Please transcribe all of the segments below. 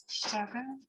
시작은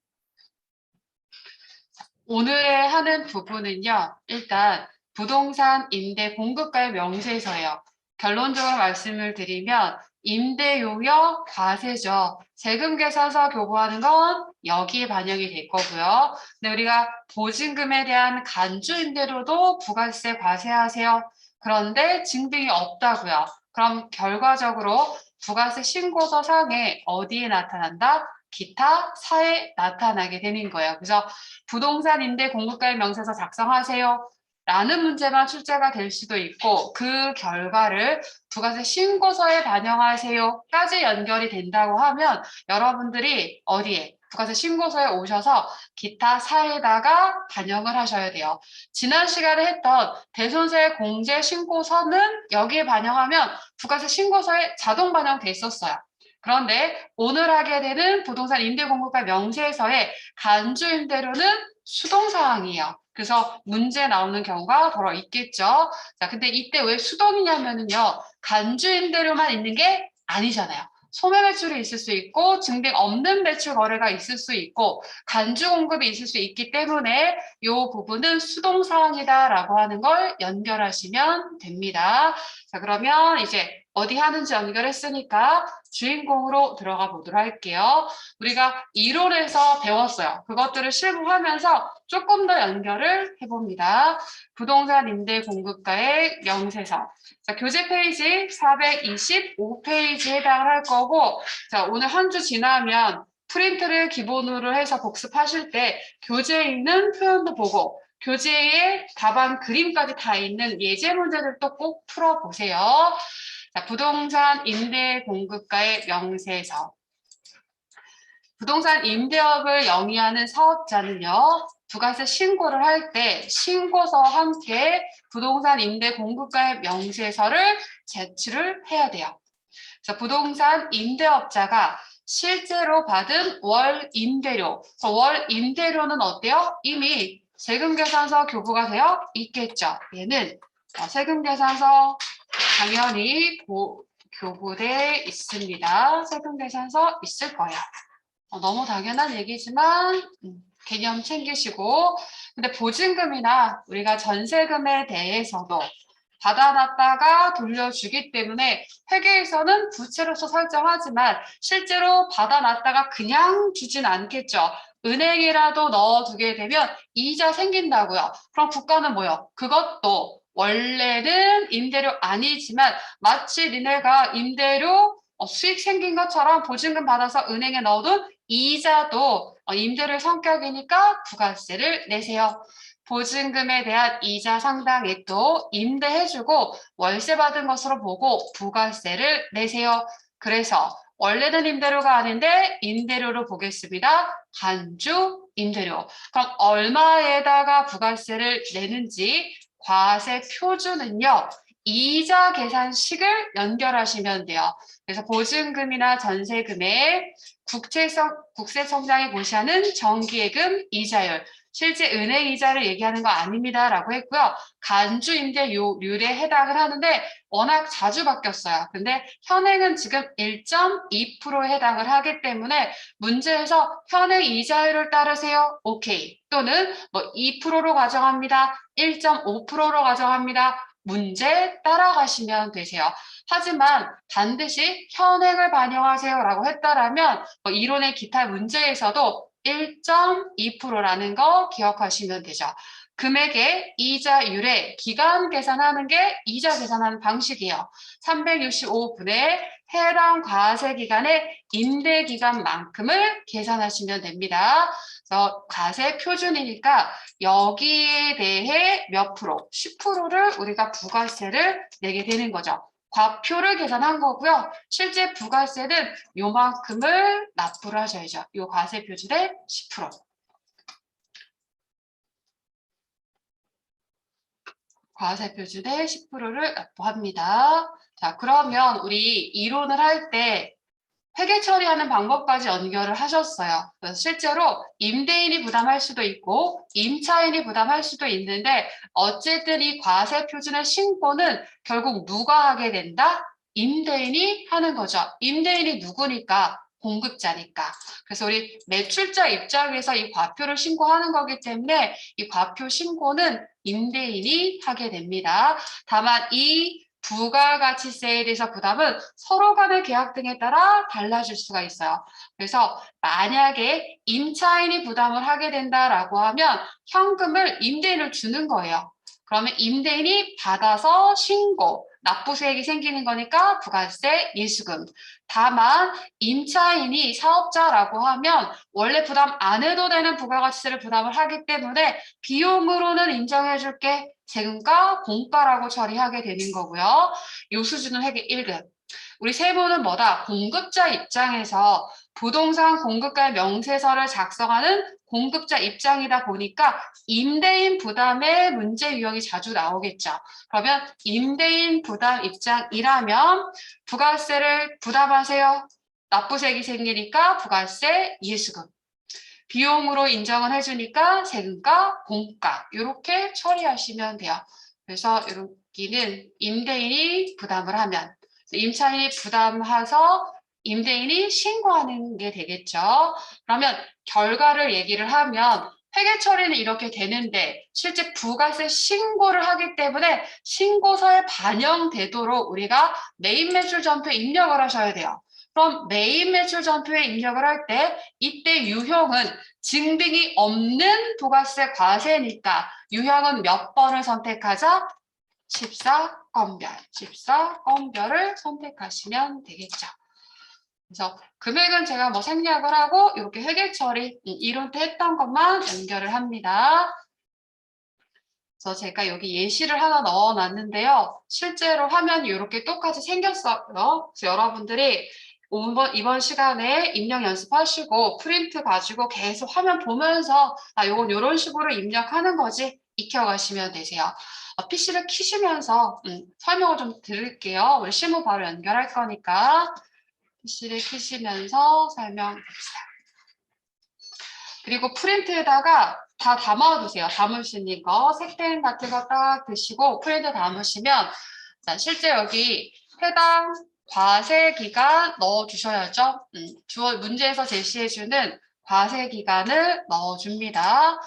오늘 하는 부분은요. 일단 부동산 임대 공급가의 명세서예요. 결론적으로 말씀을 드리면 임대료요 과세죠. 세금 계산서 교부하는 건 여기에 반영이 될 거고요. 근데 우리가 보증금에 대한 간주 임대료도 부가세 과세하세요. 그런데 증빙이 없다고요. 그럼 결과적으로 부가세 신고서 상에 어디에 나타난다? 기타 사에 나타나게 되는 거예요. 그래서 부동산 임대 공급가의 명세서 작성하세요. 라는 문제만 출제가 될 수도 있고 그 결과를 부가세 신고서에 반영하세요까지 연결이 된다고 하면 여러분들이 어디에? 부가세 신고서에 오셔서 기타 사에다가 반영을 하셔야 돼요. 지난 시간에 했던 대손세 공제 신고서는 여기에 반영하면 부가세 신고서에 자동 반영돼 있었어요. 그런데 오늘 하게 되는 부동산 임대공급가 명세서의 간주임대료는 수동사항이에요. 그래서 문제 나오는 경우가 더러 있겠죠. 자, 근데 이때 왜 수동이냐면은요, 간주임대료만 있는 게 아니잖아요. 소매 매출이 있을 수 있고 증빙 없는 매출 거래가 있을 수 있고 간주 공급이 있을 수 있기 때문에 이 부분은 수동사항이다라고 하는 걸 연결하시면 됩니다. 자, 그러면 이제 어디 하는지 연결했으니까 주인공으로 들어가 보도록 할게요. 우리가 이론에서 배웠어요. 그것들을 실무하면서 조금 더 연결을 해봅니다. 부동산 임대 공급가의 명세서. 자, 교재 페이지 425페이지에 해당을 할 거고, 자, 오늘 한 주 지나면 프린트를 기본으로 해서 복습하실 때 교재에 있는 표현도 보고 교재에 답안 그림까지 다 있는 예제 문제들도 꼭 풀어보세요. 자, 부동산 임대 공급가의 명세서. 부동산 임대업을 영위하는 사업자는요. 부가세 신고를 할 때 신고서와 함께 부동산 임대 공급가의 명세서를 제출을 해야 돼요. 그래서 부동산 임대업자가 실제로 받은 월 임대료, 월 임대료는 어때요? 이미 세금계산서 교부가 되어 있겠죠. 얘는 세금계산서 당연히 교부돼 있습니다. 세금계산서 있을 거예요. 너무 당연한 얘기지만 개념 챙기시고, 근데 보증금이나 우리가 전세금에 대해서도 받아놨다가 돌려주기 때문에 회계에서는 부채로서 설정하지만 실제로 받아놨다가 그냥 주진 않겠죠. 은행이라도 넣어두게 되면 이자 생긴다고요. 그럼 국가는 뭐요? 그것도 원래는 임대료 아니지만 마치 니네가 임대료 수익 생긴 것처럼 보증금 받아서 은행에 넣어둔 이자도 임대료 성격이니까 부가세를 내세요. 보증금에 대한 이자 상당액도 임대해주고 월세 받은 것으로 보고 부가세를 내세요. 그래서 원래는 임대료가 아닌데 임대료로 보겠습니다. 간주 임대료. 그럼 얼마에다가 부가세를 내는지 과세 표준은요. 이자 계산식을 연결하시면 돼요. 그래서 보증금이나 전세금에 국세 성장에 고시하는 정기예금 이자율, 실제 은행 이자를 얘기하는 거 아닙니다라고 했고요. 간주 임대료율에 해당을 하는데 워낙 자주 바뀌었어요. 근데 현행은 지금 1.2%에 해당을 하기 때문에 문제에서 현행 이자율을 따르세요. 오케이. 또는 뭐 2%로 가정합니다. 1.5%로 가정합니다. 문제 따라가시면 되세요. 하지만 반드시 현행을 반영하세요라고 했다라면 이론의 기타 문제에서도 1.2%라는 거 기억하시면 되죠. 금액의 이자율에 기간 계산하는 게 이자 계산하는 방식이에요. 365분의 해당 과세 기간의 임대 기간만큼을 계산하시면 됩니다. 그래서 과세 표준이니까 여기에 대해 몇 프로, 10%를 우리가 부가세를 내게 되는 거죠. 과표를 계산한 거고요. 실제 부가세는 요만큼을 납부를 하셔야죠. 요 과세 표준의 10%. 과세 표준의 10%를 납부합니다. 자, 그러면 우리 이론을 할 때 회계 처리하는 방법까지 연결을 하셨어요. 그래서 실제로 임대인이 부담할 수도 있고 임차인이 부담할 수도 있는데 어쨌든 이 과세 표준의 신고는 결국 누가 하게 된다? 임대인이 하는 거죠. 임대인이 누구니까? 공급자니까. 그래서 우리 매출자 입장에서 이 과표를 신고하는 거기 때문에 이 과표 신고는 임대인이 하게 됩니다. 다만 이 부가가치세에 대해서 부담은 서로 간의 계약 등에 따라 달라질 수가 있어요. 그래서 만약에 임차인이 부담을 하게 된다라고 하면 현금을 임대인을 주는 거예요. 그러면 임대인이 받아서 신고, 납부수익이 생기는 거니까 부가세, 예수금. 다만 임차인이 사업자라고 하면 원래 부담 안 해도 되는 부가가치세를 부담을 하기 때문에 비용으로는 인정해줄게. 세금과 공가라고 처리하게 되는 거고요. 요 수준은 회계 1급. 우리 세무는 뭐다? 공급자 입장에서 부동산 공급가의 명세서를 작성하는 공급자 입장이다 보니까 임대인 부담의 문제 유형이 자주 나오겠죠. 그러면 임대인 부담 입장이라면 부가세를 부담하세요. 납부세액이 생기니까 부가세, 예수금. 비용으로 인정을 해주니까 세금과 공가 이렇게 처리하시면 돼요. 그래서 여기는 임대인이 부담을 하면 임차인이 부담해서 임대인이 신고하는 게 되겠죠. 그러면 결과를 얘기를 하면 회계 처리는 이렇게 되는데 실제 부가세 신고를 하기 때문에 신고서에 반영되도록 우리가 메인 매출 전표에 입력을 하셔야 돼요. 그럼 메인 매출 전표에 입력을 할 때 이때 유형은 증빙이 없는 부가세 과세니까 유형은 몇 번을 선택하자? 14건별, 14건별을 선택하시면 되겠죠. 그래서 금액은 제가 뭐 생략을 하고 이렇게 회계 처리 이론 때 했던 것만 연결을 합니다. 그래서 제가 여기 예시를 하나 넣어놨는데요. 실제로 화면이 이렇게 똑같이 생겼어요. 그래서 여러분들이 이번 시간에 입력 연습하시고 프린트 가지고 계속 화면 보면서 요건 이런 식으로 입력하는 거지 익혀가시면 되세요. PC를 켜시면서 설명을 좀 드릴게요. 우리 실무 바로 연결할 거니까 PC를 켜시면서 설명드립니다. 그리고 프린트에다가 다 담아두세요. 담을 수 있는 거 색펜 같은 거 딱 드시고 프린트 담으시면 자, 실제 여기 해당 과세 기간 넣어주셔야죠. 문제에서 제시해주는 과세 기간을 넣어줍니다.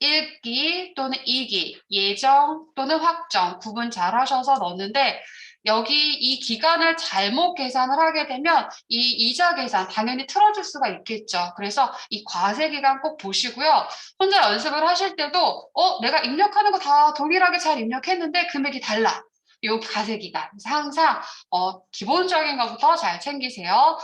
1기 또는 2기, 예정 또는 확정 구분 잘 하셔서 넣는데 여기 이 기간을 잘못 계산을 하게 되면 이 이자 계산 당연히 틀어질 수가 있겠죠. 그래서 이 과세 기간 꼭 보시고요. 혼자 연습을 하실 때도 내가 입력하는 거 다 동일하게 잘 입력했는데 금액이 달라. 요 과세 기간. 그래서 항상 기본적인 것부터 잘 챙기세요.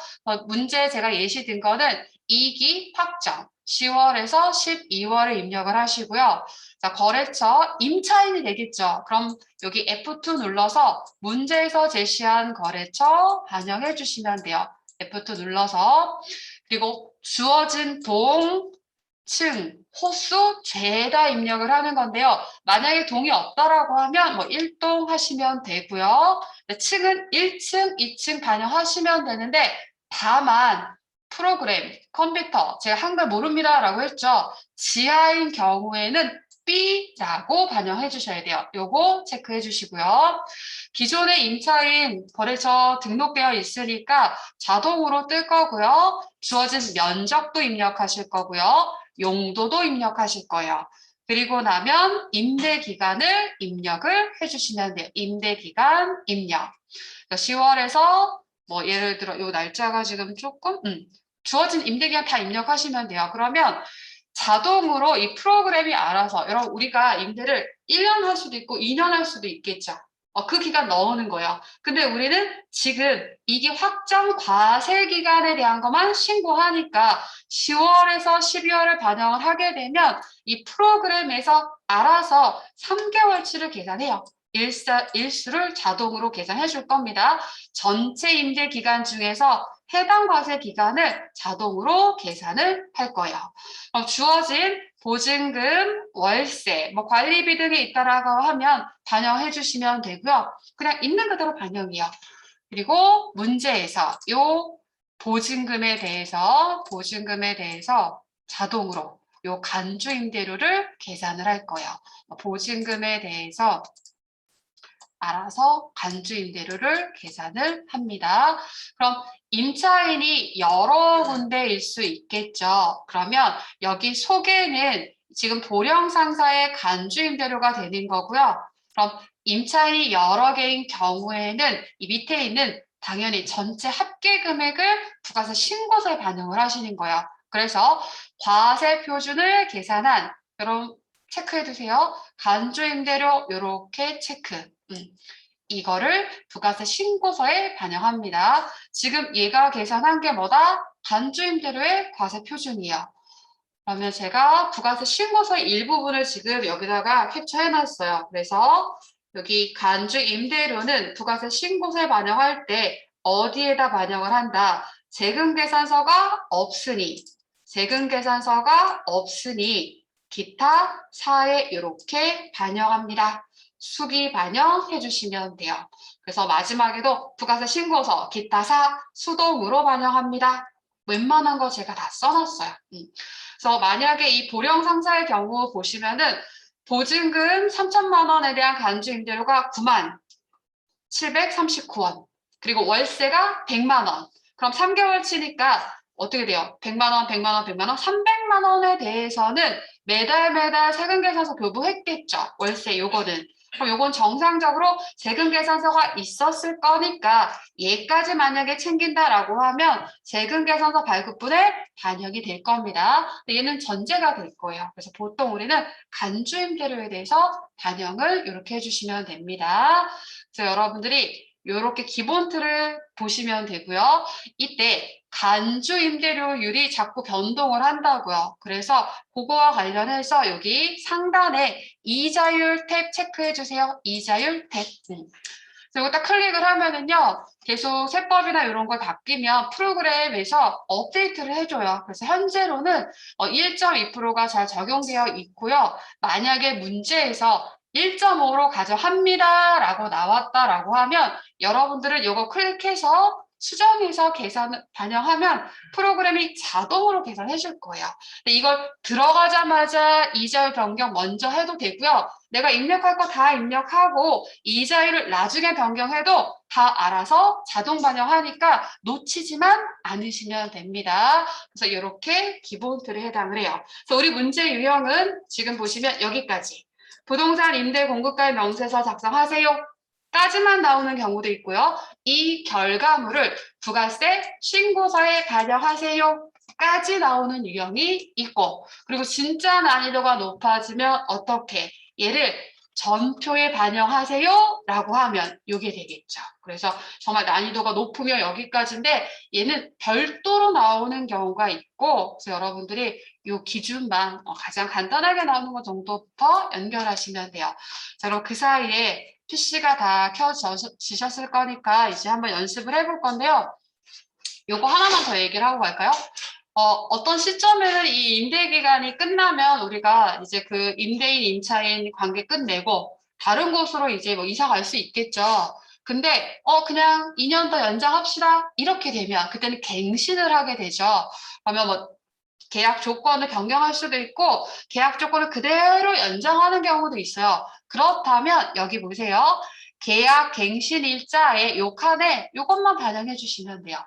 문제 제가 예시 든 거는 2기 확정. 10월에서 12월에 입력을 하시고요. 자, 거래처 임차인이 되겠죠. 그럼 여기 F2 눌러서 문제에서 제시한 거래처 반영해 주시면 돼요. F2 눌러서 그리고 주어진 동, 층, 호수 죄다 입력을 하는 건데요. 만약에 동이 없다라고 하면 뭐 1동 하시면 되고요. 층은 1층, 2층 반영하시면 되는데 다만 프로그램, 컴퓨터, 제가 한글 모릅니다 라고 했죠. 지하인 경우에는 B라고 반영해 주셔야 돼요. 요거 체크해 주시고요. 기존의 임차인 거래처 등록되어 있으니까 자동으로 뜰 거고요. 주어진 면적도 입력하실 거고요. 용도도 입력하실 거예요. 그리고 나면 임대 기간을 입력을 해주시면 돼요. 임대 기간 입력. 10월에서 뭐 예를 들어 요 날짜가 지금 조금 주어진 임대 기간 다 입력하시면 돼요. 그러면 자동으로 이 프로그램이 알아서 여러분 우리가 임대를 1년 할 수도 있고 2년 할 수도 있겠죠. 그 기간 넣는 거예요. 근데 우리는 지금 이게 확정 과세 기간에 대한 것만 신고하니까 10월에서 12월을 반영을 하게 되면 이 프로그램에서 알아서 3개월치를 계산해요. 일수를 자동으로 계산해 줄 겁니다. 전체 임대 기간 중에서 해당 과세 기간을 자동으로 계산을 할 거예요. 주어진 보증금, 월세, 뭐 관리비 등이 있다라고 하면 반영해 주시면 되고요. 그냥 있는 그대로 반영이요. 그리고 문제에서 요 보증금에 대해서 자동으로 요 간주 임대료를 계산을 할 거예요. 보증금에 대해서 알아서 간주 임대료를 계산을 합니다. 그럼 임차인이 여러 군데일 수 있겠죠. 그러면 여기 소개는 지금 보령 상사의 간주 임대료가 되는 거고요. 그럼 임차인이 여러 개인 경우에는 이 밑에 있는 당연히 전체 합계 금액을 부가세 신고서에 반영을 하시는 거예요. 그래서 과세 표준을 계산한 여러분 체크해 두세요. 간주 임대료 이렇게 체크. 이거를 부가세 신고서에 반영합니다. 지금 얘가 계산한 게 뭐다? 간주 임대료의 과세 표준이에요. 그러면 제가 부가세 신고서의 일부분을 지금 여기다가 캡처해 놨어요. 그래서 여기 간주 임대료는 부가세 신고서에 반영할 때 어디에다 반영을 한다? 세금계산서가 없으니 기타 사에 이렇게 반영합니다. 수기 반영해 주시면 돼요. 그래서 마지막에도 부가세 신고서 기타 사 수동으로 반영합니다. 웬만한 거 제가 다 써놨어요. 그래서 만약에 이 보령 상사의 경우 보시면은 보증금 3천만 원에 대한 간주 임대료가 9만 739원. 그리고 월세가 100만 원. 그럼 3개월 치니까 어떻게 돼요? 100만 원, 100만 원, 100만 원, 300만 원에 대해서는 매달 세금계산서 교부했겠죠. 월세 요거는. 그럼 요건 정상적으로 세금계산서가 있었을 거니까 얘까지 만약에 챙긴다라고 하면 세금계산서 발급분에 반영이 될 겁니다. 얘는 전제가 될 거예요. 그래서 보통 우리는 간주임대료에 대해서 반영을 이렇게 해주시면 됩니다. 그래서 여러분들이 이렇게 기본 틀을 보시면 되고요. 이때 간주 임대료율이 자꾸 변동을 한다고요. 그래서 그거와 관련해서 여기 상단에 이자율 탭 체크해 주세요. 이자율 탭. 그리고 딱 클릭을 하면은요, 계속 세법이나 이런 걸 바뀌면 프로그램에서 업데이트를 해줘요. 그래서 현재로는 1.2%가 잘 적용되어 있고요. 만약에 문제에서 1.5로 가져합니다 라고 나왔다라고 하면 여러분들은 이거 클릭해서 수정해서 계산 반영하면 프로그램이 자동으로 계산해 줄 거예요. 근데 이걸 들어가자마자 이자율 변경 먼저 해도 되고요. 내가 입력할 거 다 입력하고 이자율을 나중에 변경해도 다 알아서 자동 반영하니까 놓치지만 않으시면 됩니다. 그래서 이렇게 기본 틀에 해당을 해요. 그래서 우리 문제 유형은 지금 보시면 여기까지. 부동산 임대 공급가의 명세서 작성하세요. 까지만 나오는 경우도 있고요. 이 결과물을 부가세 신고서에 반영하세요. 까지 나오는 유형이 있고, 그리고 진짜 난이도가 높아지면 어떻게? 얘를 전표에 반영하세요 라고 하면 이게 되겠죠. 그래서 정말 난이도가 높으면 여기까지인데 얘는 별도로 나오는 경우가 있고, 그래서 여러분들이 이 기준만 가장 간단하게 나오는 것 정도부터 연결하시면 돼요. 자, 그럼 그 사이에 PC가 다 켜지셨을 거니까 이제 한번 연습을 해볼 건데요. 요거 하나만 더 얘기를 하고 갈까요? 어떤 시점에는 이 임대 기간이 끝나면 우리가 이제 그 임대인, 임차인 관계 끝내고 다른 곳으로 이제 뭐 이사 갈 수 있겠죠. 근데 그냥 2년 더 연장합시다. 이렇게 되면 그때는 갱신을 하게 되죠. 그러면 뭐 계약 조건을 변경할 수도 있고 계약 조건을 그대로 연장하는 경우도 있어요. 그렇다면 여기 보세요. 계약 갱신 일자에 요 칸에 요것만 반영해 주시면 돼요.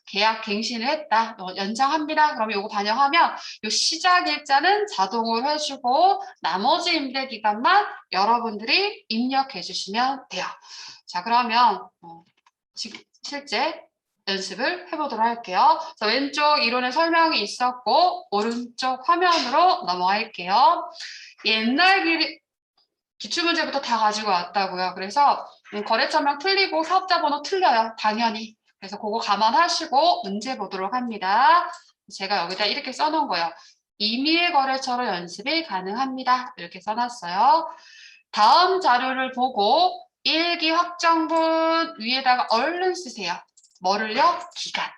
계약 갱신을 했다. 연장합니다. 그러면 요거 반영하면 요 시작 일자는 자동으로 해주고 나머지 임대 기간만 여러분들이 입력해 주시면 돼요. 자, 그러면 지금 실제 연습을 해보도록 할게요. 자, 왼쪽 이론의 설명이 있었고 오른쪽 화면으로 넘어갈게요. 옛날 기출문제부터 다 가지고 왔다고요. 그래서 거래처명 틀리고 사업자 번호 틀려요. 당연히. 그래서 그거 감안하시고 문제 보도록 합니다. 제가 여기다 이렇게 써놓은 거예요. 임의의 거래처로 연습이 가능합니다. 이렇게 써놨어요. 다음 자료를 보고 일기 확정분 위에다가 얼른 쓰세요. 뭐를요? 기간.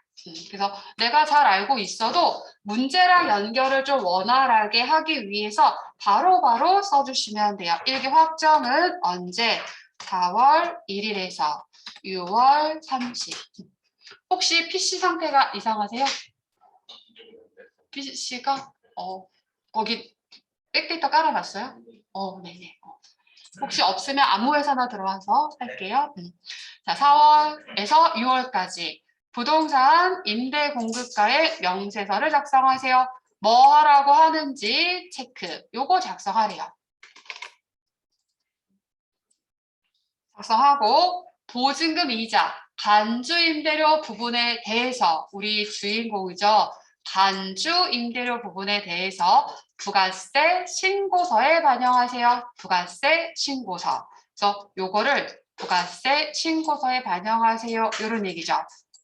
그래서 내가 잘 알고 있어도 문제랑 연결을 좀 원활하게 하기 위해서 바로바로 써주시면 돼요. 일기 확정은 언제? 4월 1일에서 6월 30일. 혹시 PC 상태가 이상하세요? PC가? 거기 백데이터 깔아놨어요? 네네. 혹시 없으면 아무 회사나 들어와서 할게요. 자, 4월에서 6월까지 부동산 임대 공급가의 명세서를 작성하세요. 뭐 하라고 하는지 체크. 요거 작성하래요. 작성하고 보증금 이자, 간주 임대료 부분에 대해서 우리 주인공이죠. 간주 임대료 부분에 대해서 부가세 신고서에 반영하세요. 부가세 신고서. 그래서 요거를 부가세 신고서에 반영하세요. 이런 얘기죠.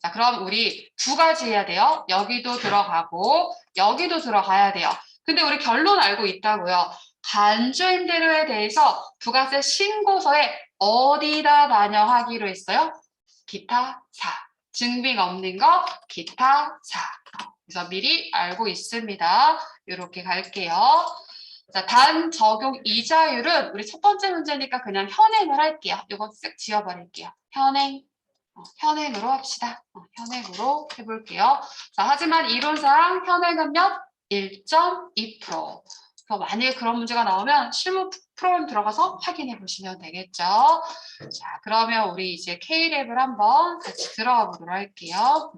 자, 그럼 우리 두 가지 해야 돼요. 여기도 들어가고 여기도 들어가야 돼요. 근데 우리 결론 알고 있다고요. 간주 임대료에 대해서 부가세 신고서에 어디다 반영하기로 했어요? 기타 4. 증빙 없는 거 기타 4. 그래서 미리 알고 있습니다. 이렇게 갈게요. 자, 단 적용 이자율은 우리 첫 번째 문제니까 그냥 현행을 할게요. 이거 쓱 지워버릴게요. 현행. 현행으로 합시다. 현행으로 해볼게요. 자, 하지만 이론상 현행은 몇? 1.2%. 만약에 그런 문제가 나오면 실무 프로그램 들어가서 확인해 보시면 되겠죠. 자, 그러면 우리 이제 K랩을 한번 같이 들어가 보도록 할게요.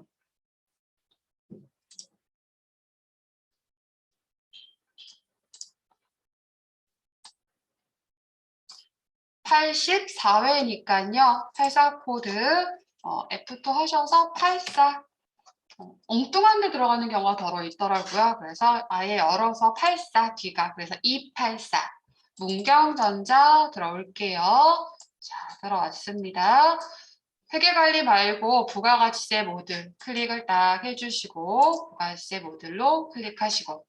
(84회니까요) 회사 코드 F2 하셔서 84. 엉뚱한 데 들어가는 경우가 더러 있더라고요. 그래서 아예 열어서 84 뒤가 그래서 284. 문경전자 들어올게요. 자, 들어왔습니다. 회계관리 말고 부가가치세 모듈 클릭을 딱 해주시고 부가가치세 모듈로 클릭하시고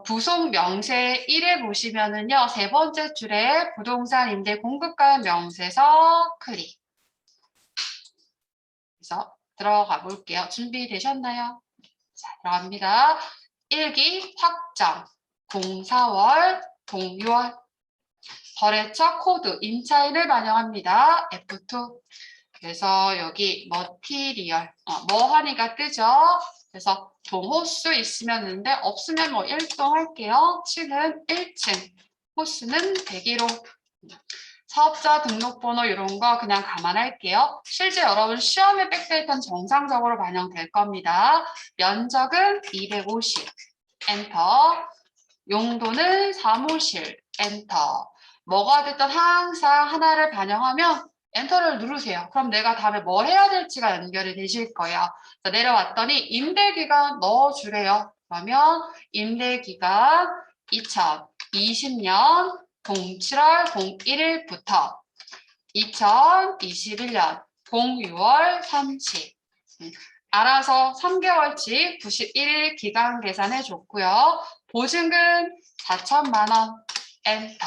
부속 명세 1에 보시면은요. 세 번째 줄에 부동산 임대 공급가 명세서 클릭. 그래서 들어가 볼게요. 준비되셨나요? 자, 들어갑니다. 1기 확정, 04월, 06월. 거래처 코드, 임차인을 반영합니다. F2. 그래서 여기 머티리얼, 뭐 하니까 뜨죠? 그래서 동호수 있으면 있는데 없으면 뭐 1동 할게요. 층은 1층, 호수는 101호. 사업자 등록번호 이런 거 그냥 감안할게요. 실제 여러분 시험에 백데이터는 정상적으로 반영될 겁니다. 면적은 250, 엔터. 용도는 사무실, 엔터. 뭐가 됐든 항상 하나를 반영하면 엔터를 누르세요. 그럼 내가 다음에 뭘 해야 될지가 연결이 되실 거예요. 자, 내려왔더니 임대기간 넣어주래요. 그러면 임대기간 2020년 07월 01일부터 2021년 06월 30일. 알아서 3개월치 91일 기간 계산해 줬고요. 보증금 4천만 원 엔터.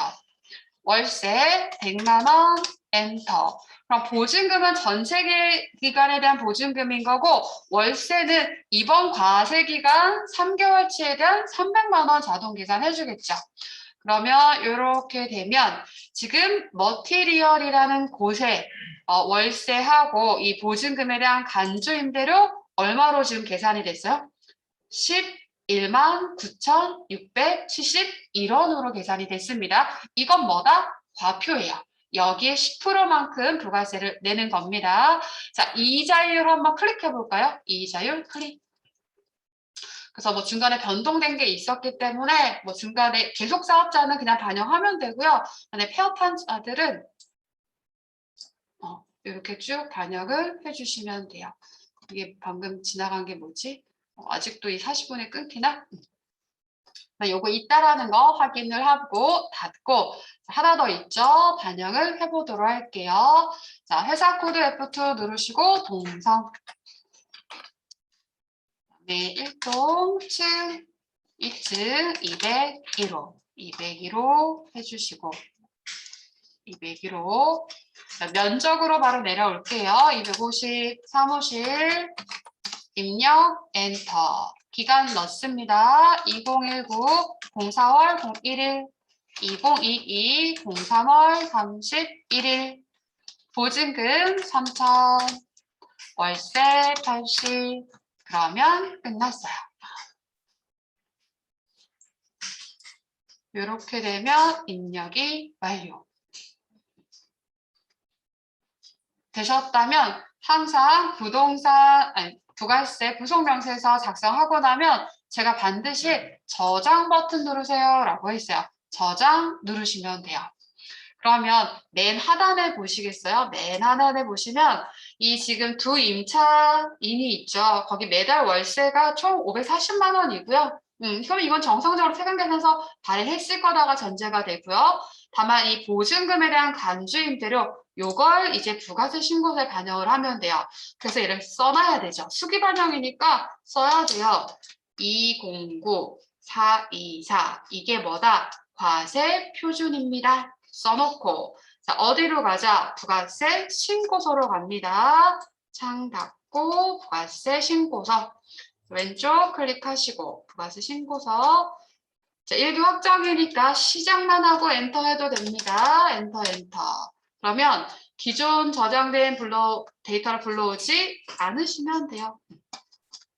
월세 100만 원 엔터. 그럼 보증금은 전세 기간에 대한 보증금인 거고 월세는 이번 과세 기간 3개월치에 대한 300만 원 자동 계산해 주겠죠. 그러면 이렇게 되면 지금 머티리얼이라는 곳에 월세하고 이 보증금에 대한 간주 임대료 얼마로 지금 계산이 됐어요? 11만 9,671원으로 계산이 됐습니다. 이건 뭐다? 과표예요. 여기에 10%만큼 부가세를 내는 겁니다. 자, 이자율 한번 클릭해 볼까요? 이자율 클릭. 그래서 뭐 중간에 변동된 게 있었기 때문에 뭐 중간에 계속 사업자는 그냥 반영하면 되고요. 만약 폐업한 자들은 이렇게 쭉 반영을 해주시면 돼요. 이게 방금 지나간 게 뭐지? 아직도 이 40분에 끊기나? 요거 있다라는 거 확인을 하고 닫고 하나 더 있죠? 반영을 해보도록 할게요. 자, 회사 코드 F2 누르시고 동성. 네, 1동 층 2층 201호 201호 해주시고 201호 면적으로 바로 내려올게요. 250 사무실 입력 엔터. 기간 넣습니다. 2019 04월 01일 2022 03월 31일. 보증금 3,000, 월세 80. 그러면 끝났어요. 이렇게 되면 입력이 완료. 되셨다면 항상 부가세 부속명세서 작성하고 나면 제가 반드시 저장 버튼 누르세요 라고 했어요. 저장 누르시면 돼요. 그러면 맨 하단에 보시겠어요? 맨 하단에 보시면 이 지금 두 임차인이 있죠. 거기 매달 월세가 총 540만 원이고요. 그럼 이건 정상적으로 세금계산서 발행했을 거다가 전제가 되고요. 다만 이 보증금에 대한 간주임대료 요걸 이제 부가세 신고서에 반영을 하면 돼요. 그래서 이렇게 써놔야 되죠. 수기 반영이니까 써야 돼요. 209-424 이게 뭐다? 과세 표준입니다. 써놓고 자 어디로 가자? 부가세 신고서로 갑니다. 창 닫고 부가세 신고서 왼쪽 클릭하시고 부가세 신고서 자 1기 확정이니까 시작만 하고 엔터 해도 됩니다. 엔터 그러면 기존 저장된 데이터를 불러오지 않으시면 돼요.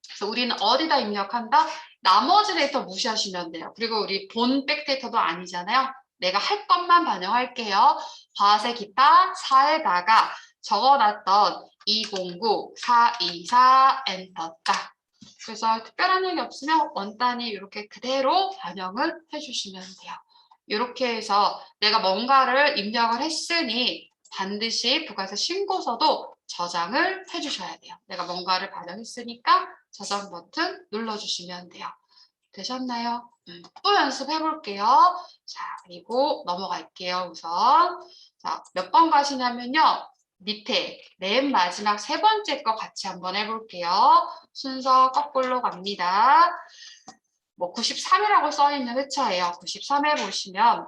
그래서 우리는 어디다 입력한다? 나머지 데이터 무시하시면 돼요. 그리고 우리 본 백데이터도 아니잖아요. 내가 할 것만 반영할게요. 과세 기타 4에다가 적어놨던 209-424 엔터 딱. 그래서 특별한 얘기 없으면 원단위 이렇게 그대로 반영을 해주시면 돼요. 이렇게 해서 내가 뭔가를 입력을 했으니 반드시 부가세 신고서도 저장을 해주셔야 돼요. 내가 뭔가를 반영했으니까 저장 버튼 눌러주시면 돼요. 되셨나요? 또 연습해 볼게요. 자, 그리고 넘어갈게요. 우선 자, 몇 번 가시냐면요. 밑에 맨 마지막 세 번째 거 같이 한번 해볼게요. 순서 거꾸로 갑니다. 뭐 93이라고 써있는 회차예요. 93에 보시면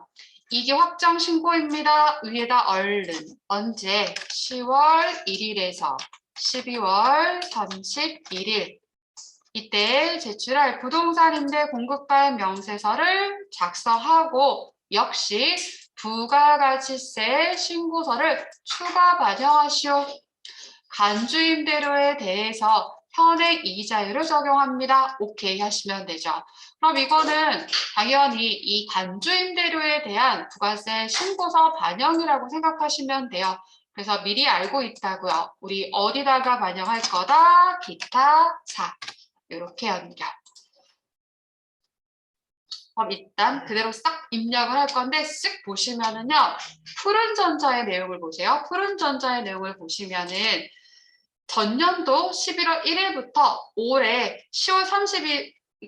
이게 확정 신고입니다. 위에다 얼른 언제 10월 1일에서 12월 31일 이때 제출할 부동산 임대 공급가액 명세서를 작성하고 역시 부가가치세 신고서를 추가 반영하시오. 간주임대료에 대해서 현행 이자율을 적용합니다. 오케이 하시면 되죠. 그럼 이거는 당연히 이 간주임대료에 대한 부가세 신고서 반영이라고 생각하시면 돼요. 그래서 미리 알고 있다고요. 우리 어디다가 반영할 거다? 기타 4. 이렇게 연결. 그럼 일단 그대로 싹 입력을 할 건데 쓱 보시면은요. 푸른 전자의 내용을 보세요. 푸른 전자의 내용을 보시면은 전년도 11월 1일부터 올해 10월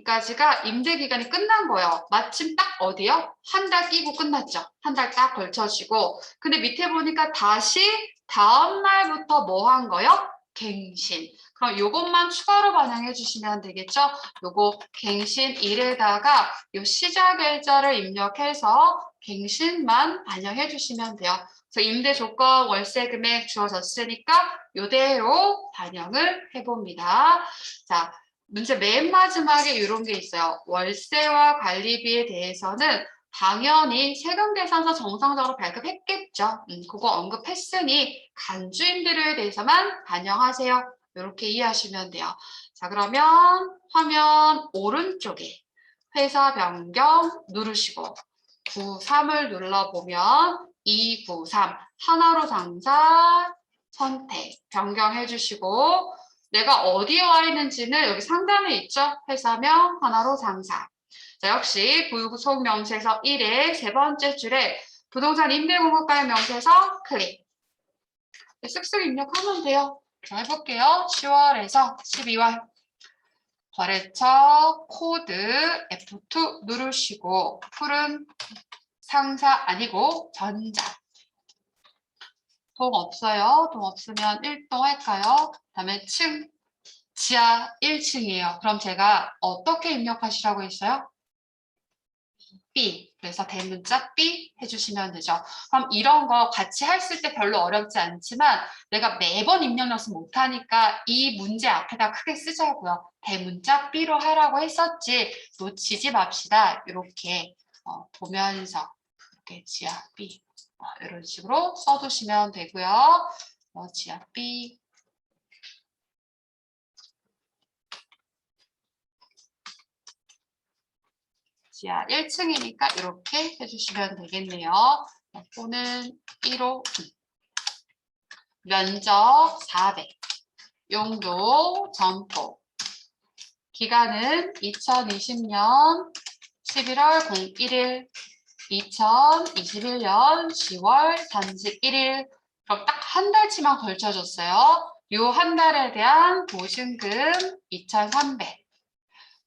30일까지가 임대 기간이 끝난 거예요. 마침 딱 어디요? 한 달 끼고 끝났죠. 한 달 딱 걸쳐지고. 근데 밑에 보니까 다시 다음 날부터 뭐 한 거요? 갱신. 그럼 요것만 추가로 반영해 주시면 되겠죠? 요거 갱신 1에다가 요 시작 일자를 입력해서 갱신만 반영해 주시면 돼요. 그래서 임대 조건, 월세 금액 주어졌으니까 이대로 반영을 해봅니다. 자, 문제 맨 마지막에 이런 게 있어요. 월세와 관리비에 대해서는 당연히 세금계산서 정상적으로 발급했겠죠. 그거 언급했으니 간주임대료에 대해서만 반영하세요. 이렇게 이해하시면 돼요. 자, 그러면 화면 오른쪽에 회사 변경 누르시고 93을 눌러보면 293 하나로 장사 선택 변경해 주시고 내가 어디에 와 있는지는 여기 상단에 있죠. 회사명 하나로 장사. 자, 역시 부속 명세서 1의 세 번째 줄에 부동산 임대공급가액 명세서 클릭. 쓱쓱 입력하면 돼요. 자, 해볼게요. 10월에서 12월 거래처 코드 F2 누르시고 푸른 상사 아니고 전자. 동 없어요. 동 없으면 1동 할까요? 다음에 지하 1층이에요. 그럼 제가 어떻게 입력하시라고 했어요? B. 그래서 대문자 B 해주시면 되죠. 그럼 이런 거 같이 했을 때 별로 어렵지 않지만 내가 매번 입력 연습 못하니까 이 문제 앞에다 크게 쓰자고요. 대문자 B로 하라고 했었지 놓치지 맙시다. 이렇게 보면서 이렇게 지하 B 이런 식으로 써두시면 되고요. 지하 B 지하 1층이니까 이렇게 해주시면 되겠네요. 또는 1호 면적 400 용도 점포 기간은 2020년 11월 01일 2021년 10월 31일 그럼 딱 한 달치만 걸쳐줬어요. 요 한 달에 대한 보증금 2,300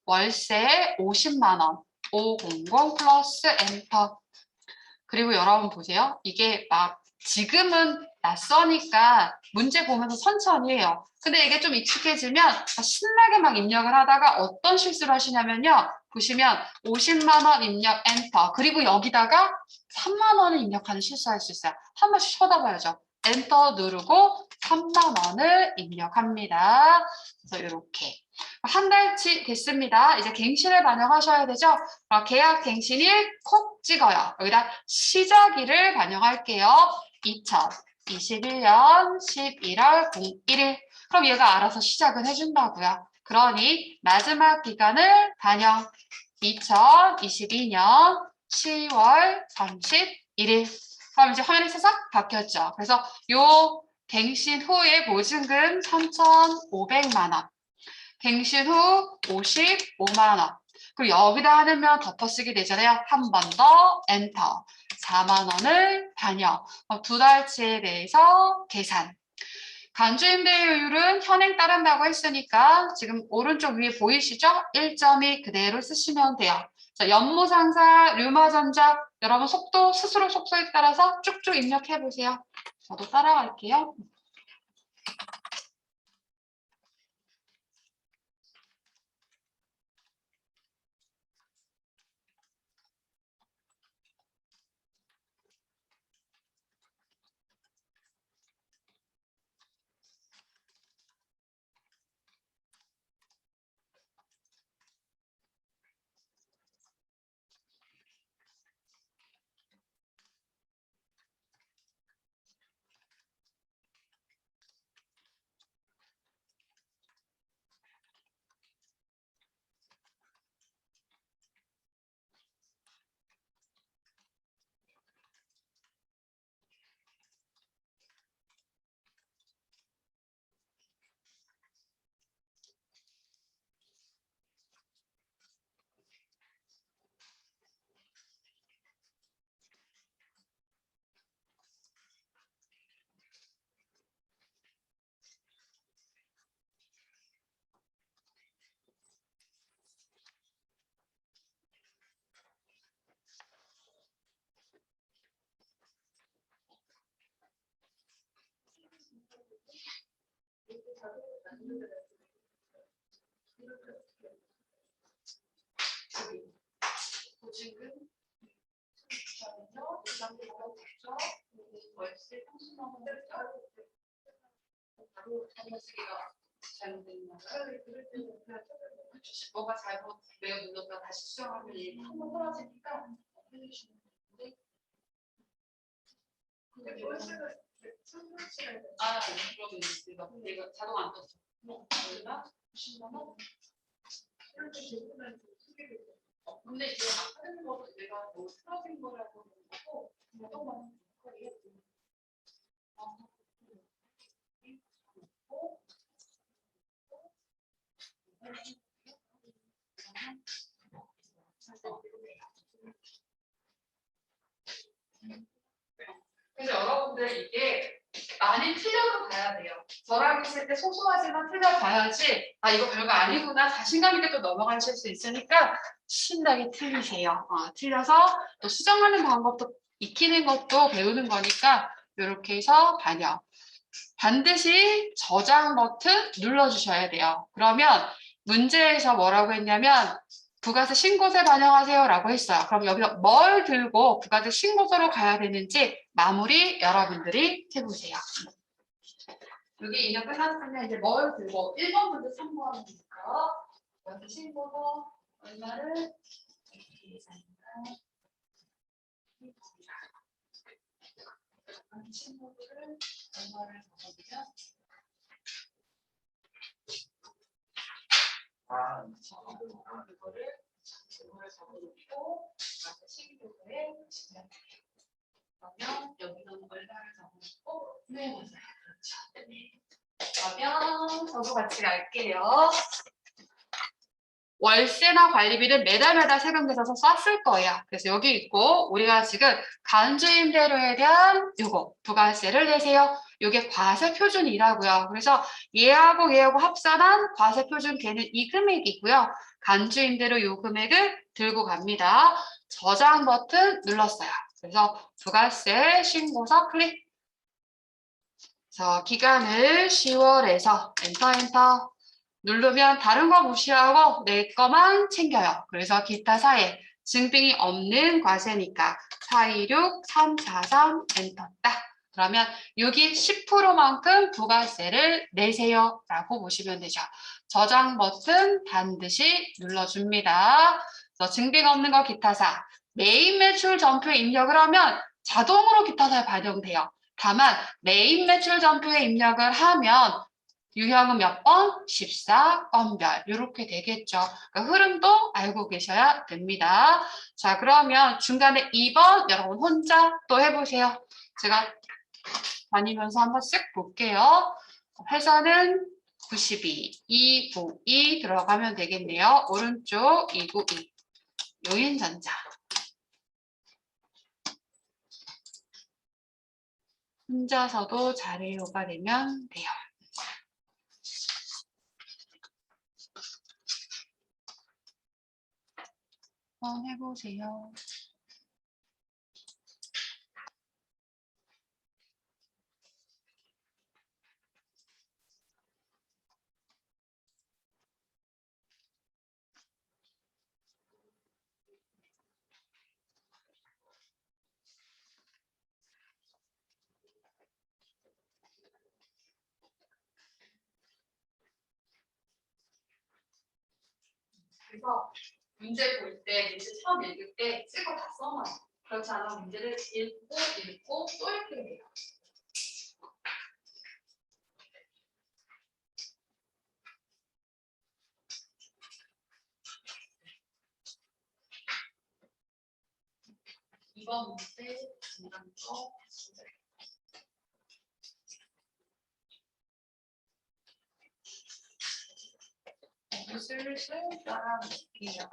월세 50만 원 500 플러스 엔터 그리고 여러분 보세요. 이게 막 지금은 낯서니까 문제 보면서 천천히 해요. 근데 이게 좀 익숙해지면 신나게 막 입력을 하다가 어떤 실수를 하시냐면요. 보시면 50만 원 입력 엔터 그리고 여기다가 3만 원을 입력하는 실수할 수 있어요. 한 번씩 쳐다봐야죠. 엔터 누르고 3만 원을 입력합니다. 그래서 이렇게 한 달치 됐습니다. 이제 갱신을 반영하셔야 되죠. 계약 갱신일 콕 찍어요. 여기다 시작일을 반영할게요. 2021년 11월 01일. 그럼 얘가 알아서 시작은 해준다고요. 그러니 마지막 기간을 반영. 2022년 10월 31일. 그럼 이제 화면이 싹 바뀌었죠. 그래서 요 갱신 후에 보증금 3,500만 원. 갱신 후 55만 원. 그리고 여기다 하면 덮어쓰기 되잖아요. 한 번 더 엔터. 4만 원을 반영. 두 달치에 대해서 계산. 간주임대료율은 현행 따른다고 했으니까 지금 오른쪽 위에 보이시죠? 1.2 그대로 쓰시면 돼요. 자, 연무상사, 류마전자 여러분 속도 스스로 속도에 따라서 쭉쭉 입력해 보세요. 저도 따라갈게요. 보증금 월세 30만 원 바로 덮어쓰기가 잘못된 건가요? 뭐가 잘못 내가 눌렀다 다시 수정하면 얘 한번 떨어지니까 해주시면 되는데 근데 월세가 아 그러면 얘가 자동 안 떴어. 얼마? 90만 원? 근데 이제 하는 거는 내가 뭐 틀어진 거라고 하는 거고 어떤 거는 그래서 여러분들 이게 많이 틀려도 봐야 돼요. 저랑 있을 때 소소하지만 틀려봐야지 아 이거 별거 아니구나 자신감 있게 또 넘어가실 수 있으니까 신나게 틀리세요. 틀려서 또 수정하는 방법도 익히는 것도 배우는 거니까 이렇게 해서 반영. 반드시 저장 버튼 눌러주셔야 돼요. 그러면 문제에서 뭐라고 했냐면 부가세 신고세 반영하세요 라고 했어요. 그럼 여기서 뭘 들고 부가세 신고서로 가야 되는지 마무리 여러분들이 해보세요. 여기 인연 끝났으면 이제 뭘 들고 1번부터 3번 하면 될까요? 부가세 신고서 얼마를 신고를 얼마를 적어주면 이거를 이거를 적어놓고 신규에 보시면 돼요. 그러면 여기서는 얼마를 적어놓고 네, 맞아요. 그렇죠. 네. 그러면 저도 같이 갈게요. 월세나 관리비를 매달 세금계산서 썼을 거예요. 그래서 여기 있고 우리가 지금 간주임대료에 대한 요거 부가세를 내세요. 요게 과세표준이라고요. 그래서 얘하고 합산한 과세표준계는 이 금액이고요. 간주임대료 요 금액을 들고 갑니다. 저장 버튼 눌렀어요. 그래서 부가세 신고서 클릭. 그래서 기간을 10월에서 엔터 누르면 다른 거 무시하고 내 거만 챙겨요. 그래서 기타 사에 증빙이 없는 과세니까 426, 343 엔터 딱. 그러면 여기 10%만큼 부가세를 내세요 라고 보시면 되죠. 저장 버튼 반드시 눌러줍니다. 그래서 증빙 없는 거 기타사. 메인 매출 전표에 입력을 하면 자동으로 기타사에 반영돼요. 다만 메인 매출 전표에 입력을 하면 유형은 몇 번? 14건별 이렇게 되겠죠. 그러니까 흐름도 알고 계셔야 됩니다. 자, 그러면 중간에 2번 여러분 혼자 또 해보세요. 제가 다니면서 한번 쓱 볼게요. 회사는 92, 292 들어가면 되겠네요. 오른쪽 292 요인전자. 혼자서도 잘해요가 되면 돼요. 한번 해보세요. 그래서 문제 볼 때, 문제 처음 읽을 때 쓸 거 다 써놔요. 그렇지 않아 문제를 읽고 또 읽게 돼요. 이번 문제 중간 거 슬슬 따라볼게요.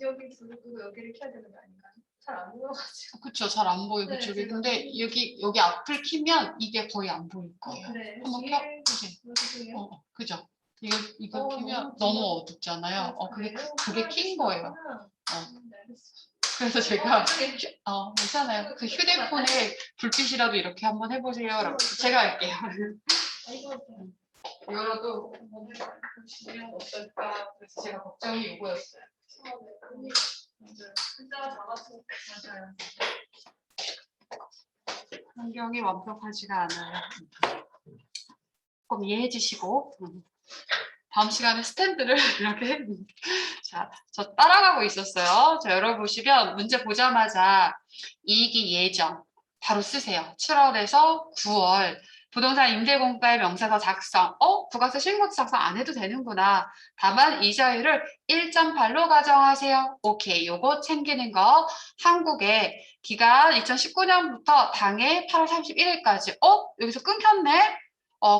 여기 부르고 여기를 켜야 되는 거 아닌가요? 잘 안 보여가지고. 그쵸, 잘 안 보여 네, 그쪽이. 제가 근데 여기 앞을 키면 이게 거의 안 보일 거예요. 그래. 한번 켜보세요. 보세요. 그죠? 이거 키면 너무 너무 어둡잖아요. 그게 킨 거예요. 네, 알겠어요. 그래서 제가 괜찮아요. 그 휴대폰에 불빛이라도 이렇게 한번 해보세요. 제가 할게요. 이거라도 한번 해보시면 어떨까. 그래서 제가 걱정이 이거였어요. 진짜 작았으니까. 맞아요. 환경이 완벽하지가 않아요. 조금 이해해 주시고 다음 시간에 스탠드를 이렇게 자, 저 따라가고 있었어요. 자, 여러분 보시면 문제 보자마자 이익이 예정 바로 쓰세요. 7월에서 9월 부동산 임대공가의 명세서 작성. 부가세 신고서 작성 안 해도 되는구나. 다만 이자율을 1.8로 가정하세요. 오케이, 요거 챙기는 거. 한국의 기간 2019년부터 당해 8월 31일까지. 여기서 끊겼네?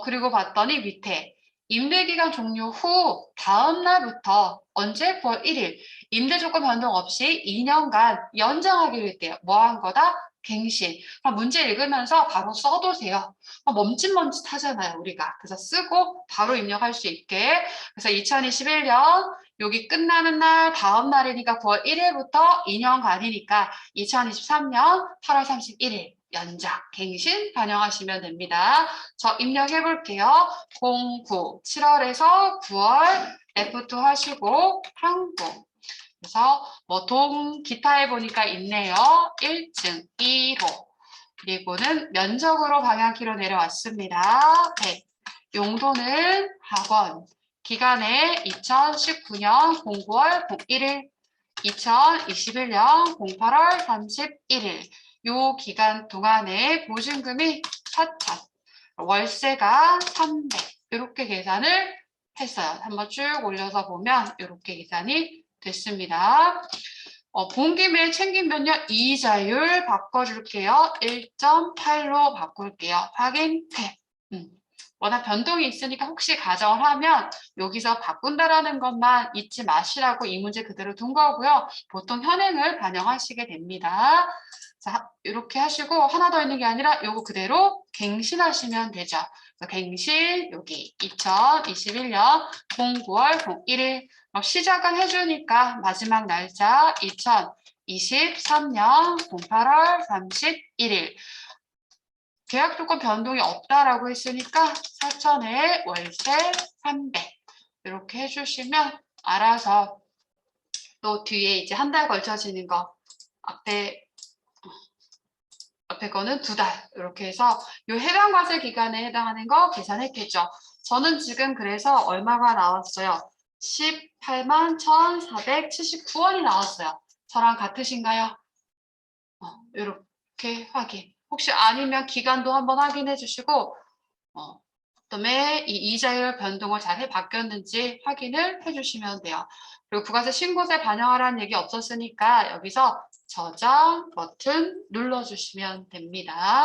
그리고 봤더니 밑에 임대기간 종료 후 다음 날부터 언제? 9월 1일. 임대조건 변동 없이 2년간 연장하기로 했대요. 뭐 한 거다? 갱신. 그럼 문제 읽으면서 바로 써두세요. 멈칫멈칫 하잖아요, 우리가. 그래서 쓰고 바로 입력할 수 있게. 그래서 2021년 여기 끝나는 날 다음 날이니까 9월 1일부터 2년간이니까 2023년 8월 31일 연장, 갱신 반영하시면 됩니다. 저 입력해 볼게요. 09, 7월에서 9월 F2 하시고 한국. 그래서 뭐 기타에 보니까 있네요. 1층 1호. 그리고는 면적으로 방향키로 내려왔습니다. 100. 용도는 학원. 기간에 2019년 09월 01일, 2021년 08월 31일. 요 기간 동안에 보증금이 4천, 월세가 300. 이렇게 계산을 했어요. 한번 쭉 올려서 보면 이렇게 계산이 됐습니다. 본 김에 챙기면요. 이자율 바꿔줄게요. 1.8로 바꿀게요. 확인 탭. 워낙 변동이 있으니까 혹시 가정을 하면 여기서 바꾼다라는 것만 잊지 마시라고 이 문제 그대로 둔 거고요. 보통 현행을 반영하시게 됩니다. 자, 이렇게 하시고 하나 더 있는 게 아니라 요거 그대로 갱신하시면 되죠. 갱신 여기 2021년 09월 01일 시작은 해주니까 마지막 날짜 2023년 08월 31일 계약 조건 변동이 없다라고 했으니까 4천에 월세 300 이렇게 해주시면 알아서 또 뒤에 이제 한 달 걸쳐지는 거 앞에 거는 2달 이렇게 해서 이 해당 과세 기간에 해당하는 거 계산했겠죠. 저는 지금 그래서 얼마가 나왔어요? 18만 1,479원이 나왔어요. 저랑 같으신가요? 이렇게 확인. 혹시 아니면 기간도 한번 확인해 주시고 그다음에 이 이자율 변동을 잘 바뀌었는지 확인을 해주시면 돼요. 그리고 부가세 신고세 반영하라는 얘기 없었으니까 여기서 저장 버튼 눌러주시면 됩니다.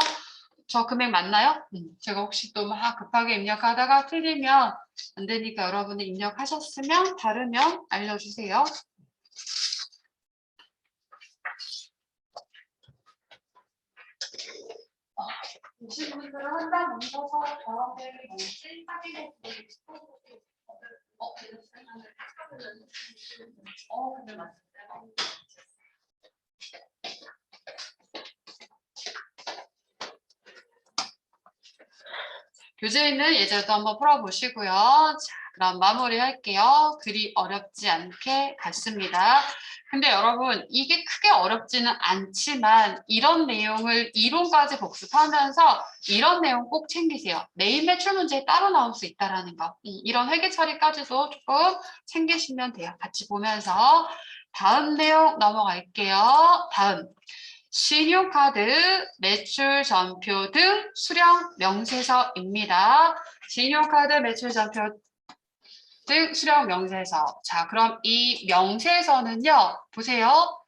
저 금액 맞나요? 제가 혹시 또 막 급하게 입력하다가 틀리면 안 되니까 여러분이 입력하셨으면 다르면 알려주세요. 오신 분들은 한 달 멈춰서 경험되는 뭔지 확인해 주시고 근데 맞습니다. 교재있는 예제도 한번 풀어보시고요. 자, 그럼 마무리할게요. 글이 어렵지 않게 갔습니다. 근데 여러분 이게 크게 어렵지는 않지만 이런 내용을 이론까지 복습하면서 이런 내용 꼭 챙기세요. 내일 매출 문제에 따로 나올 수 있다는 거. 이런 회계 처리까지도 조금 챙기시면 돼요. 같이 보면서 다음 내용 넘어갈게요. 다음. 신용카드, 매출 전표 등 수령 명세서입니다. 신용카드, 매출 전표 등 수령 명세서. 자, 그럼 이 명세서는요, 보세요.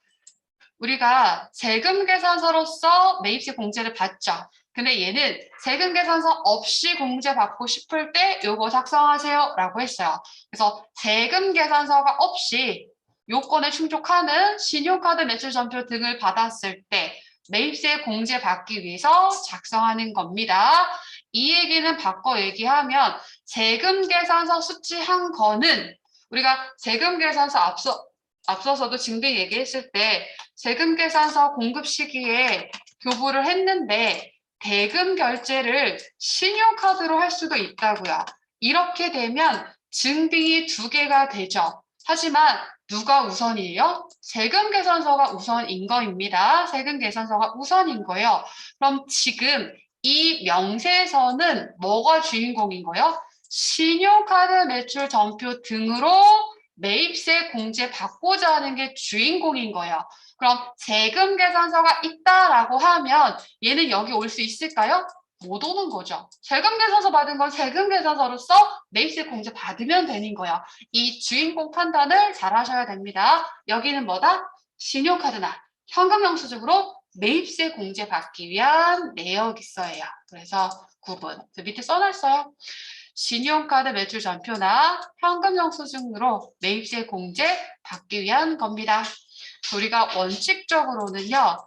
우리가 세금 계산서로서 매입세 공제를 받죠. 근데 얘는 세금 계산서 없이 공제 받고 싶을 때 요거 작성하세요 라고 했어요. 그래서 세금 계산서가 없이 요건에 충족하는 신용카드 매출 전표 등을 받았을 때 매입세 공제 받기 위해서 작성하는 겁니다. 이 얘기는 바꿔 얘기하면 세금 계산서 수치한 거는 우리가 세금 계산서 앞서서도 증빙 얘기했을 때 세금 계산서 공급 시기에 교부를 했는데 대금 결제를 신용카드로 할 수도 있다고요. 이렇게 되면 증빙이 2개가 되죠. 하지만 누가 우선이에요? 세금 계산서가 우선인 거입니다. 세금 계산서가 우선인 거예요. 그럼 지금 이 명세서는 뭐가 주인공인 거예요? 신용카드 매출 전표 등으로 매입세 공제 받고자 하는 게 주인공인 거예요. 그럼 세금 계산서가 있다라고 하면 얘는 여기 올 수 있을까요? 못 오는 거죠. 세금 계산서 받은 건 세금 계산서로서 매입세 공제 받으면 되는 거예요. 이 주인공 판단을 잘 하셔야 됩니다. 여기는 뭐다? 신용카드나 현금 영수증으로 매입세 공제 받기 위한 내역서예요. 그래서 구분. 밑에 써놨어요. 신용카드 매출 전표나 현금 영수증으로 매입세 공제 받기 위한 겁니다. 우리가 원칙적으로는요.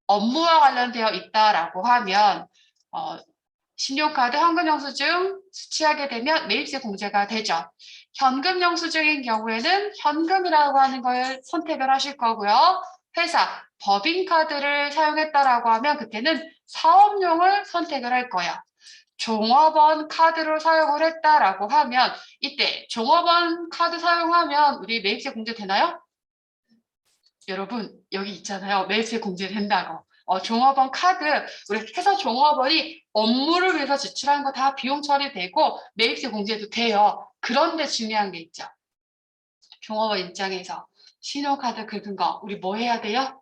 업무와 관련되어 있다라고 하면 신용카드, 현금 영수증 수취하게 되면 매입세 공제가 되죠. 현금 영수증인 경우에는 현금이라고 하는 걸 선택을 하실 거고요. 회사, 법인카드를 사용했다라고 하면 그때는 사업용을 선택을 할 거예요. 종업원 카드로 사용을 했다라고 하면 이때 종업원 카드 사용하면 우리 매입세 공제 되나요? 여러분 여기 있잖아요. 매입세 공제 된다고. 종업원 카드 우리 회사 종업원이 업무를 위해서 지출한 거 다 비용 처리되고 매입세 공제도 돼요. 그런데 중요한 게 있죠. 종업원 입장에서 신용카드 긁은 거 우리 뭐 해야 돼요?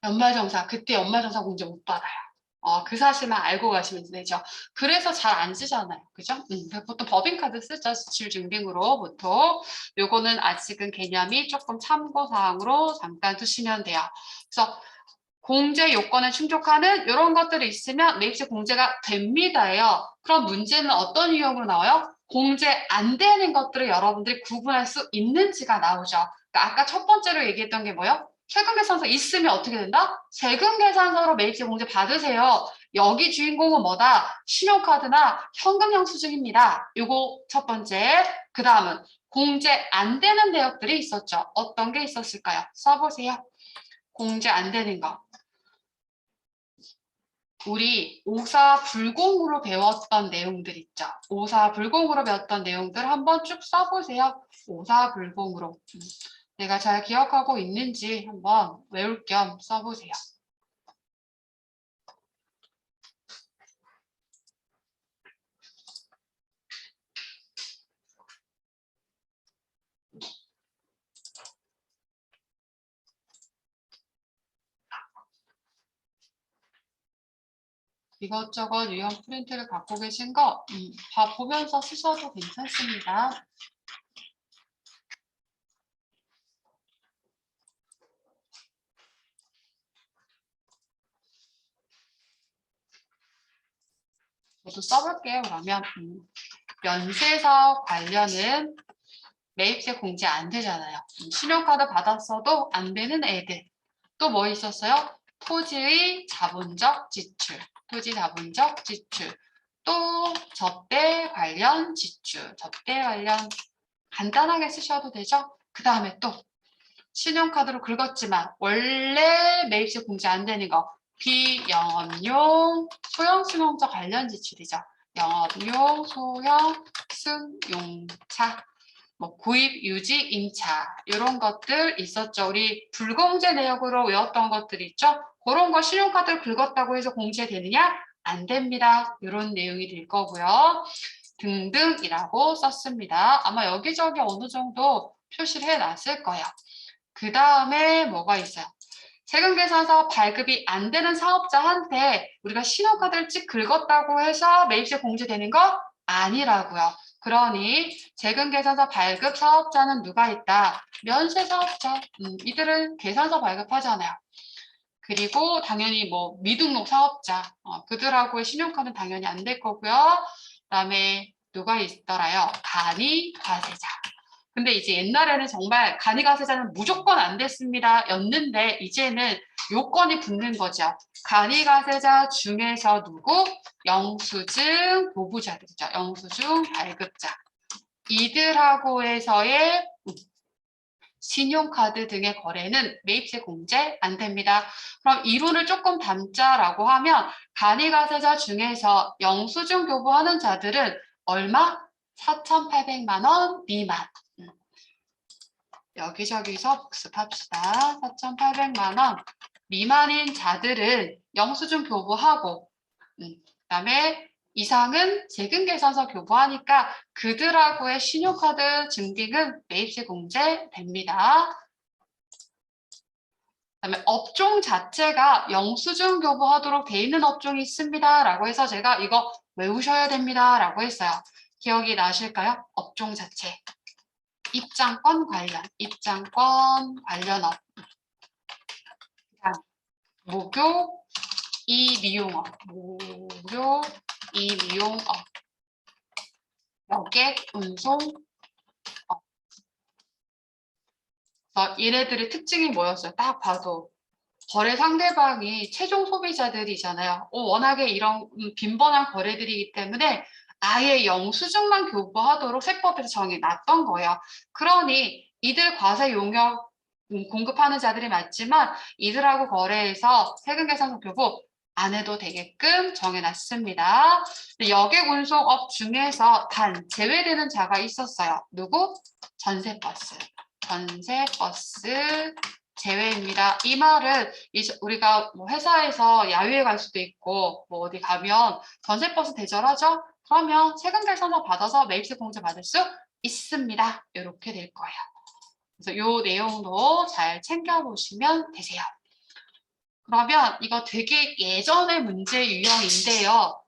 연말정산 그때 연말정산 공제 못 받아요. 그 사실만 알고 가시면 되죠. 그래서 잘 안 쓰잖아요. 그죠? 보통 법인카드 쓰죠. 지출 증빙으로 보통. 요거는 아직은 개념이 조금 참고사항으로 잠깐 두시면 돼요. 그래서 공제 요건에 충족하는 이런 것들이 있으면 매입세 공제가 됩니다예요. 그럼 문제는 어떤 유형으로 나와요? 공제 안 되는 것들을 여러분들이 구분할 수 있는지가 나오죠. 그러니까 아까 첫 번째로 얘기했던 게 뭐예요? 세금 계산서 있으면 어떻게 된다? 세금 계산서로 매입세 공제 받으세요. 여기 주인공은 뭐다? 신용카드나 현금 영수증입니다. 요거 첫 번째. 그 다음은 공제 안 되는 내역들이 있었죠. 어떤 게 있었을까요? 써보세요. 공제 안 되는 거. 우리 오사불공으로 배웠던 내용들 있죠. 오사불공으로 배웠던 내용들 한번 쭉 써보세요. 오사불공으로. 내가 잘 기억하고 있는지 한번 외울 겸 써보세요. 이것저것 유형 프린트를 갖고 계신 거 보면서 쓰셔도 괜찮습니다. 저도 써볼게요. 그러면 연쇄사업 관련은 매입세 공제 안 되잖아요. 신용카드 받았어도 안 되는 애들. 또 뭐 있었어요? 토지의 자본적 지출. 토지 자본적 지출. 또 접대 관련 지출. 접대 관련 간단하게 쓰셔도 되죠? 그 다음에 또 신용카드로 긁었지만 원래 매입세 공제 안 되는 거. 비영업용 소형승용차 관련 지출이죠. 영업용 소형 승용차. 뭐 구입, 유지, 임차 이런 것들 있었죠. 우리 불공제 내역으로 외웠던 것들 있죠. 그런 거 신용카드를 긁었다고 해서 공제되느냐? 안 됩니다. 이런 내용이 될 거고요. 등등이라고 썼습니다. 아마 여기저기 어느 정도 표시를 해놨을 거예요. 그 다음에 뭐가 있어요? 세금계산서 발급이 안 되는 사업자한테 우리가 신용카드를 찍 긁었다고 해서 매입세 공제되는 거 아니라고요. 그러니 세금계산서 발급 사업자는 누가 있다? 면세사업자. 이들은 계산서 발급하잖아요. 그리고 당연히 뭐 미등록 사업자. 그들하고의 신용카드는 당연히 안 될 거고요. 그다음에 누가 있더라요? 간이 과세자. 근데 이제 옛날에는 정말 간이가세자는 무조건 안 됐습니다. 였는데 이제는 요건이 붙는 거죠. 간이가세자 중에서 누구? 영수증 보부자들이죠. 영수증 발급자. 이들하고에서의 신용카드 등의 거래는 매입세 공제 안 됩니다. 그럼 이론을 조금 담자라고 하면 간이가세자 중에서 영수증 교부하는 자들은 얼마? 4,800만 원 미만. 여기저기서 복습합시다. 4,800만 원 미만인 자들은 영수증 교부하고 그다음에 이상은 세금계산서 교부하니까 그들하고의 신용카드 증빙은 매입세 공제 됩니다. 그다음에 업종 자체가 영수증 교부하도록 돼 있는 업종이 있습니다. 라고 해서 제가 이거 외우셔야 됩니다. 라고 했어요. 기억이 나실까요? 업종 자체. 입장권 관련 업. 그다음 무교, 이미용업. 여객, 운송. 얘네들의 특징이 뭐였어요? 딱 봐도. 거래 상대방이 최종 소비자들이잖아요. 워낙에 이런 빈번한 거래들이기 때문에 아예 영수증만 교부하도록 세법에서 정해놨던 거예요. 그러니 이들 과세 용역 공급하는 자들이 맞지만 이들하고 거래해서 세금계산서 교부 안 해도 되게끔 정해놨습니다. 여객 운송업 중에서 단 제외되는 자가 있었어요. 누구? 전세버스. 전세버스 제외입니다. 이 말은 우리가 뭐 회사에서 야유회 갈 수도 있고 뭐 어디 가면 전세버스 대절하죠? 그러면 세금계산서 받아서 매입세 공제 받을 수 있습니다. 이렇게 될 거예요. 그래서 이 내용도 잘 챙겨보시면 되세요. 그러면 이거 되게 예전의 문제 유형인데요.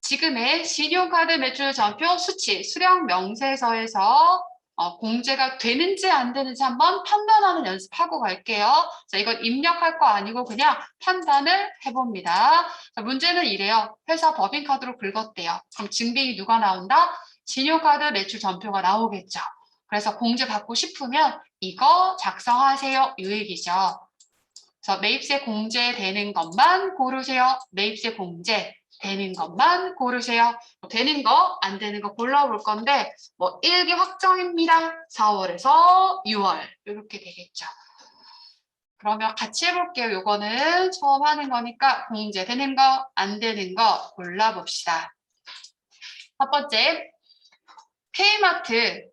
지금의 신용카드 매출 전표 수치 수령 명세서에서 공제가 되는지 안 되는지 한번 판단하는 연습하고 갈게요. 자, 이건 입력할 거 아니고 그냥 판단을 해봅니다. 자, 문제는 이래요. 회사 법인카드로 긁었대요. 그럼 증빙이 누가 나온다? 신용카드 매출 전표가 나오겠죠. 그래서 공제 받고 싶으면 이거 작성하세요. 이 얘기죠. 그래서 매입세 공제되는 것만 고르세요. 매입세 공제. 되는 것만 고르세요. 되는 거, 안 되는 거 골라볼 건데 뭐 1기 확정입니다. 4월에서 6월 이렇게 되겠죠. 그러면 같이 해볼게요. 요거는 처음 하는 거니까 공제 되는 거, 안 되는 거 골라봅시다. 첫 번째, K마트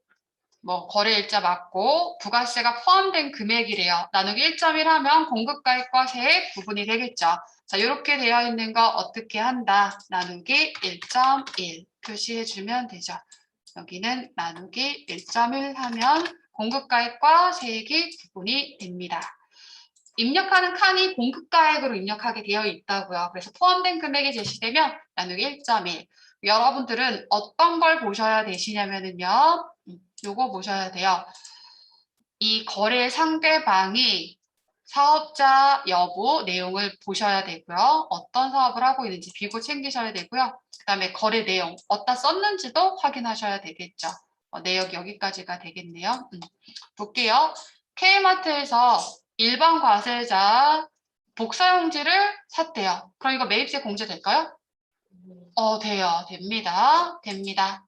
뭐 거래일자 맞고 부가세가 포함된 금액이래요. 나누기 1.1 하면 공급가액과 세액 구분이 되겠죠. 자, 이렇게 되어 있는 거 어떻게 한다? 나누기 1.1 표시해주면 되죠. 여기는 나누기 1.1 하면 공급가액과 세액이 구분이 됩니다. 입력하는 칸이 공급가액으로 입력하게 되어 있다고요. 그래서 포함된 금액이 제시되면 나누기 1.1. 여러분들은 어떤 걸 보셔야 되시냐면요. 요거 보셔야 돼요. 이 거래 상대방이 사업자 여부 내용을 보셔야 되고요. 어떤 사업을 하고 있는지 비고 챙기셔야 되고요. 그 다음에 거래 내용 어디다 썼는지도 확인하셔야 되겠죠. 내역 여기까지가 되겠네요. 볼게요. K마트에서 일반 과세자 복사용지를 샀대요. 그럼 이거 매입세 공제 될까요? 돼요. 됩니다.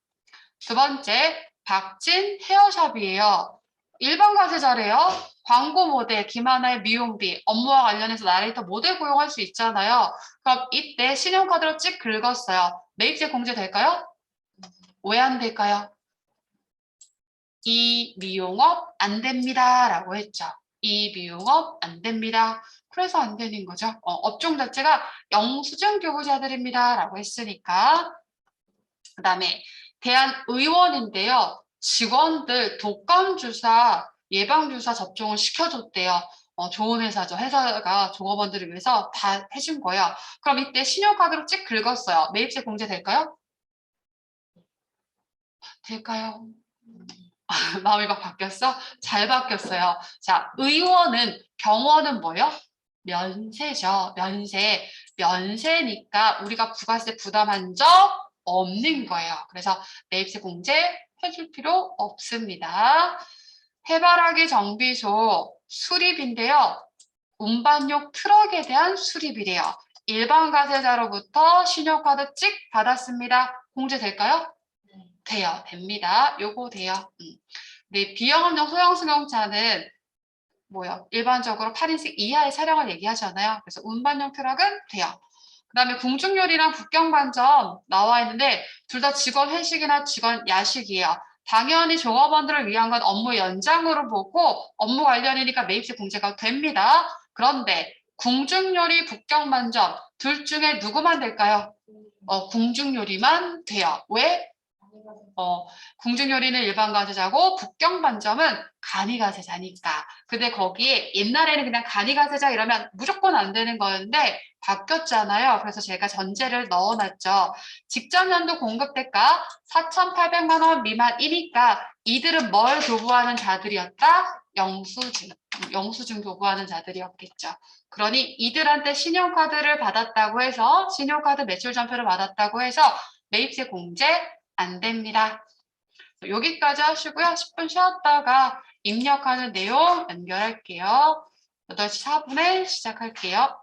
두 번째, 박진 헤어샵이에요. 일반 과세자래요. 광고 모델, 김하나의 미용비, 업무와 관련해서 나레이터 모델 고용할 수 있잖아요. 그럼 이때 신용카드로 찍 긁었어요. 매입세 공제 될까요? 왜 안 될까요? 이 미용업 안 됩니다. 라고 했죠. 이 미용업 안 됩니다. 그래서 안 되는 거죠. 업종 자체가 영수증 교부자들입니다. 라고 했으니까. 그 다음에 대한의원인데요. 직원들 독감주사, 예방주사 접종을 시켜줬대요. 좋은 회사죠. 회사가 종업원들을 위해서 다 해준 거예요. 그럼 이때 신용카드로 찍 긁었어요. 매입세 공제 될까요? 될까요? 마음이 막 바뀌었어? 잘 바뀌었어요. 자, 의원은, 병원은 뭐요? 면세죠. 면세니까 우리가 부가세 부담한 적 없는 거예요. 그래서 매입세 공제 해줄 필요 없습니다. 해바라기 정비소 수리비인데요. 운반용 트럭에 대한 수리비래요. 일반 과세자로부터 신용카드 찍 받았습니다. 공제 될까요? 됩니다. 요거 돼요. 네, 비영업용 소형 승용차는 뭐요? 일반적으로 8인승 이하의 차량을 얘기하잖아요. 그래서 운반용 트럭은 돼요. 그 다음에 궁중요리랑 북경반점 나와 있는데 둘 다 직원 회식이나 직원 야식이에요. 당연히 종업원들을 위한 건 업무 연장으로 보고 업무 관련이니까 매입세 공제가 됩니다. 그런데 궁중요리, 북경반점 둘 중에 누구만 될까요? 궁중요리만 돼요. 왜? 궁중요리는 일반 가세자고 북경반점은 간이가세자니까. 근데 거기에 옛날에는 그냥 간이가세자 이러면 무조건 안 되는 거였는데 바뀌었잖아요. 그래서 제가 전제를 넣어놨죠. 직전 연도 공급 대가 4,800만 원 미만이니까 이들은 뭘 교부하는 자들이었다? 영수증 교부하는 자들이었겠죠. 그러니 이들한테 신용카드를 받았다고 해서 신용카드 매출전표를 받았다고 해서 매입세 공제 안 됩니다. 여기까지 하시고요. 10분 쉬었다가 입력하는 내용 연결할게요. 8시 4분에 시작할게요.